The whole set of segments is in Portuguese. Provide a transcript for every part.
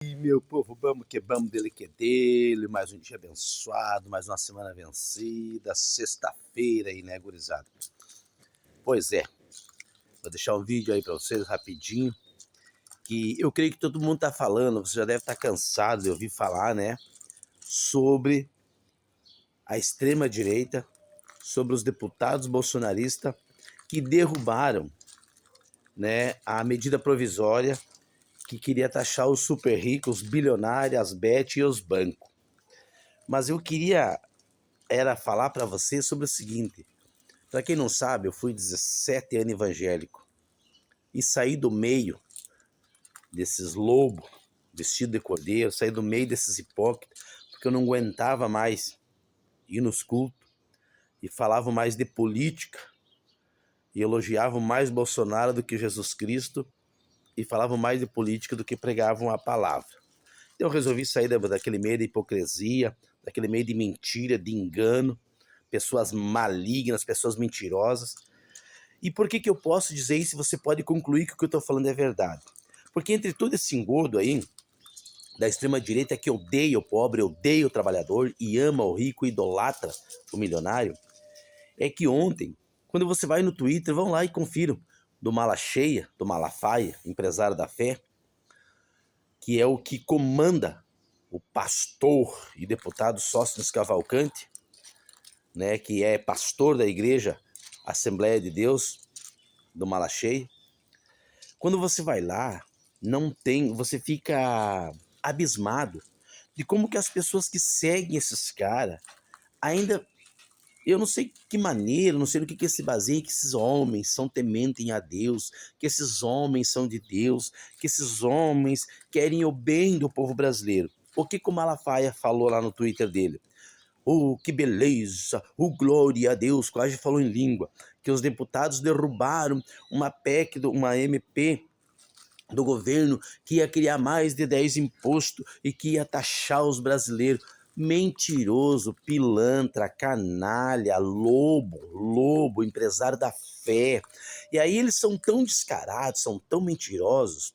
E meu povo, vamos que vamos dele que é dele, mais um dia abençoado, mais uma semana vencida, sexta-feira aí, né, gurizada? Pois é, vou deixar um vídeo aí pra vocês rapidinho, que eu creio que todo mundo tá falando, você já deve estar cansado de ouvir falar, né, sobre a extrema-direita, sobre os deputados bolsonaristas que derrubaram, né, a medida provisória que queria taxar os super ricos, os bilionários, as bet e os bancos. Mas eu queria falar para você sobre o seguinte. Para quem não sabe, eu fui 17 anos evangélico e saí do meio desses lobos vestidos de cordeiro, saí do meio desses hipócritas, porque eu não aguentava mais ir nos cultos e falavam mais de política e elogiavam mais Bolsonaro do que Jesus Cristo e falavam mais de política do que pregavam a palavra. Então eu resolvi sair daquele meio de hipocrisia, daquele meio de mentira, de engano, pessoas malignas, pessoas mentirosas. E por que eu posso dizer isso se você pode concluir que o que eu estou falando é verdade? Porque entre todo esse engodo aí, da extrema-direita que odeia o pobre, odeia o trabalhador e ama o rico e idolatra o milionário, é que ontem, quando você vai no Twitter, vão lá e confiram, do Malacheia, do Malafaia, empresário da fé, que é o que comanda o pastor e deputado Sóstenes Cavalcante, né, que é pastor da igreja Assembleia de Deus do Malacheia. Quando você vai lá, você fica abismado de como que as pessoas que seguem esses caras ainda, eu não sei que maneira, não sei no que se baseia, que esses homens são tementem a Deus, que esses homens são de Deus, que esses homens querem o bem do povo brasileiro. O que o Malafaia falou lá no Twitter dele? Oh, que beleza! Oh, glória a Deus! Quase falou em língua. Que os deputados derrubaram uma PEC, uma MP do governo que ia criar mais de 10 impostos e que ia taxar os brasileiros. Mentiroso, pilantra, canalha, lobo, empresário da fé. E aí eles são tão descarados, são tão mentirosos,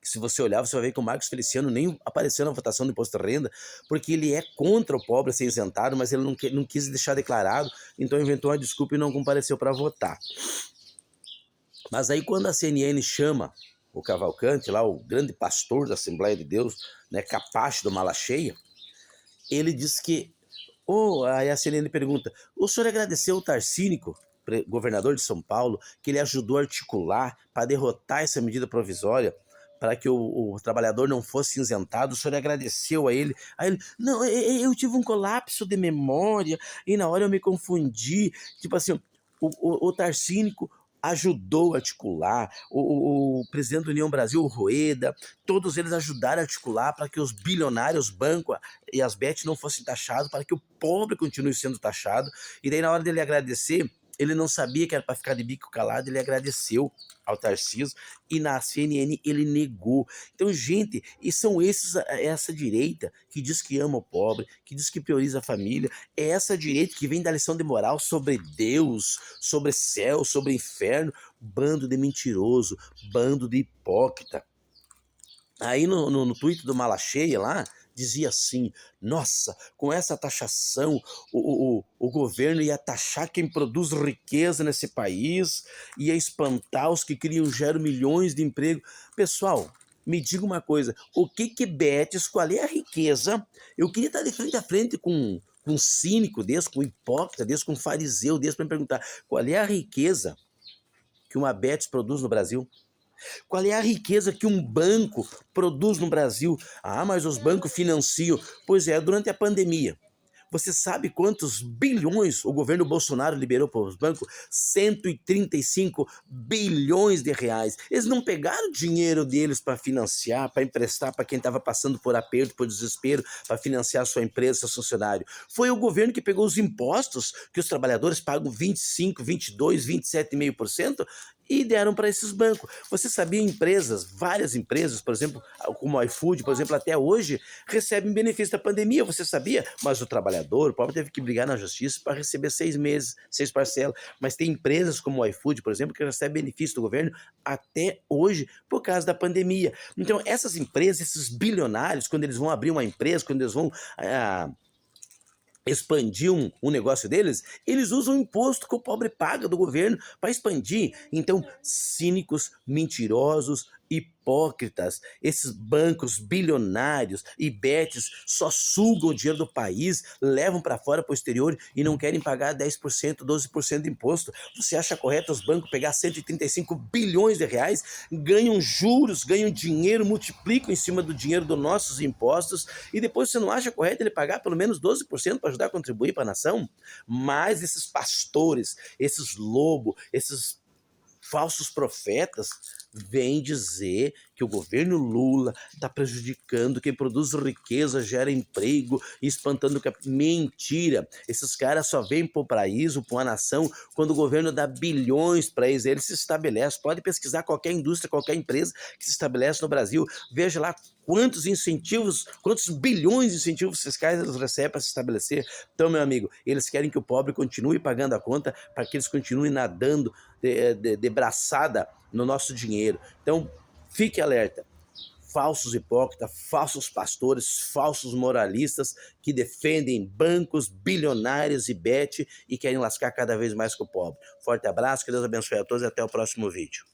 que se você olhar, você vai ver que o Marcos Feliciano nem apareceu na votação do imposto de renda, porque ele é contra o pobre ser isentado, mas ele não quis deixar declarado, então inventou uma desculpa e não compareceu para votar. Mas aí quando a CNN chama o Cavalcante, lá o grande pastor da Assembleia de Deus, né, capacho do Malacheia, ele diz que, aí a CNN pergunta, o senhor agradeceu o Tarcínico, governador de São Paulo, que ele ajudou a articular para derrotar essa medida provisória, para que o trabalhador não fosse isentado, o senhor agradeceu a ele? Aí ele, não, eu tive um colapso de memória, e na hora eu me confundi, tipo assim, o Tarcínico ajudou a articular, o presidente da União Brasil, o Rueda, todos eles ajudaram a articular para que os bilionários, os bancos e as bets não fossem taxados, para que o pobre continue sendo taxado. E daí na hora dele agradecer, ele não sabia que era para ficar de bico calado, ele agradeceu ao Tarcísio e na CNN ele negou. Então, gente, e são essa direita que diz que ama o pobre, que diz que prioriza a família, é essa direita que vem dar lição de moral sobre Deus, sobre céu, sobre inferno, bando de mentiroso, bando de hipócrita. Aí no tweet do Malacheia lá, dizia assim, nossa, com essa taxação, o governo ia taxar quem produz riqueza nesse país, ia espantar os que criam, geram milhões de empregos. Pessoal, me diga uma coisa, o que Betes, qual é a riqueza? Eu queria estar de frente a frente com um cínico desse, com um hipócrita desse, com um fariseu desse, para me perguntar, qual é a riqueza que uma Betes produz no Brasil? Qual é a riqueza que um banco produz no Brasil? Ah, mas os bancos financiam. Pois é, durante a pandemia. Você sabe quantos bilhões o governo Bolsonaro liberou para os bancos? 135 bilhões de reais. Eles não pegaram o dinheiro deles para financiar, para emprestar para quem estava passando por aperto, por desespero, para financiar sua empresa, seu funcionário. Foi o governo que pegou os impostos que os trabalhadores pagam 25, 22, 27,5%, e deram para esses bancos. Você sabia empresas, várias empresas, por exemplo, como o iFood, por exemplo, até hoje, recebem benefício da pandemia, você sabia? Mas o trabalhador, o pobre teve que brigar na justiça para receber 6 meses, 6 parcelas. Mas tem empresas como o iFood, por exemplo, que recebem benefício do governo até hoje por causa da pandemia. Então, essas empresas, esses bilionários, quando eles vão abrir uma empresa, quando eles vão expandir um negócio deles, eles usam o imposto que o pobre paga do governo para expandir. Então, cínicos, mentirosos, hipócritas, esses bancos bilionários e betes só sugam o dinheiro do país, levam para fora para o exterior e não querem pagar 10%, 12% de imposto. Você acha correto os bancos pegar 135 bilhões de reais, ganham juros, ganham dinheiro, multiplicam em cima do dinheiro dos nossos impostos e depois você não acha correto ele pagar pelo menos 12% para ajudar a contribuir para a nação? Mas esses pastores, esses lobos, esses falsos profetas vêm dizer que o governo Lula está prejudicando quem produz riqueza, gera emprego, espantando o capital. Mentira! Esses caras só vêm para o paraíso, para uma nação, quando o governo dá bilhões para eles. Eles se estabelecem. Pode pesquisar qualquer indústria, qualquer empresa que se estabelece no Brasil. Veja lá quantos incentivos, quantos bilhões de incentivos fiscais eles recebem para se estabelecer. Então, meu amigo, eles querem que o pobre continue pagando a conta para que eles continuem nadando de braçada no nosso dinheiro. Então, fique alerta. Falsos hipócritas, falsos pastores, falsos moralistas que defendem bancos bilionários e bet e querem lascar cada vez mais com o pobre. Forte abraço, que Deus abençoe a todos e até o próximo vídeo.